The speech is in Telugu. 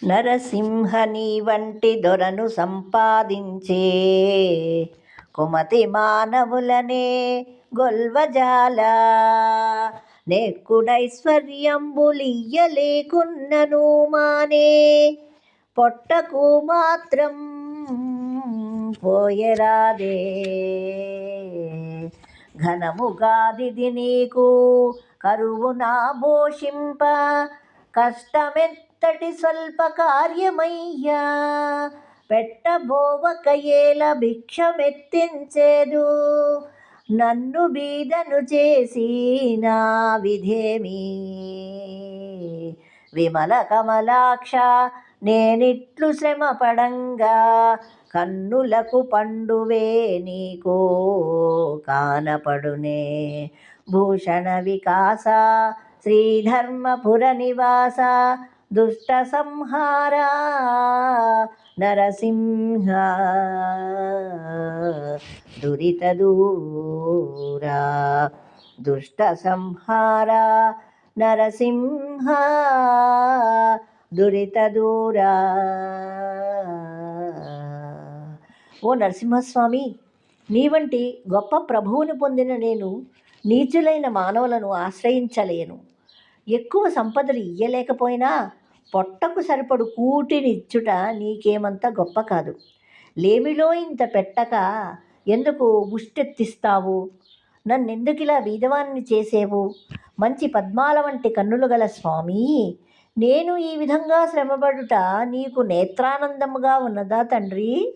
నరసింహ నీ వంటి దొరను సంపాదించే కుమతి మానవులనే గొల్వజాల. నెక్కుడైశ్వర్యంబులియ్యలేకున్నను మానే పొట్టకు మాత్రం పోయరాదే. ఘనముగాదిది నీకు కరువునా భోషింప కష్టమెత్తటి స్వల్ప కార్యమయ్యా. పెట్టబోవక ఏల భిక్షమెత్తించేదు నన్ను బీదను చేసి నా విధేమి. విమల కమలాక్ష నేనిట్లు శ్రమపడంగా కన్నులకు పండువే నీకు కానపడునే. భూషణ వికాస శ్రీధర్మపుర నివాస దుష్ట సంహార నరసింహ దురిత దూరా. దుష్ట సంహార నరసింహ దురిత దూరా. ఓ నరసింహస్వామి, నీ వంటి గొప్ప ప్రభువుని పొందిన నేను నీచులైన మానవులను ఆశ్రయించలేను. ఎక్కువ సంపదలు ఇయ్యలేకపోయినా పొట్టకు సరిపడు కూటినిచ్చుట నీకేమంత గొప్ప కాదు. లేమిలో ఇంత పెట్టక ఎందుకు ముష్టెత్తిస్తావు? నన్నెందుకిలా బీదవాన్ని చేసేవు? మంచి పద్మాల వంటి కన్నులు గల స్వామి, నేను ఈ విధంగా శ్రమపడుట నీకు నేత్రానందముగా ఉన్నదా తండ్రి?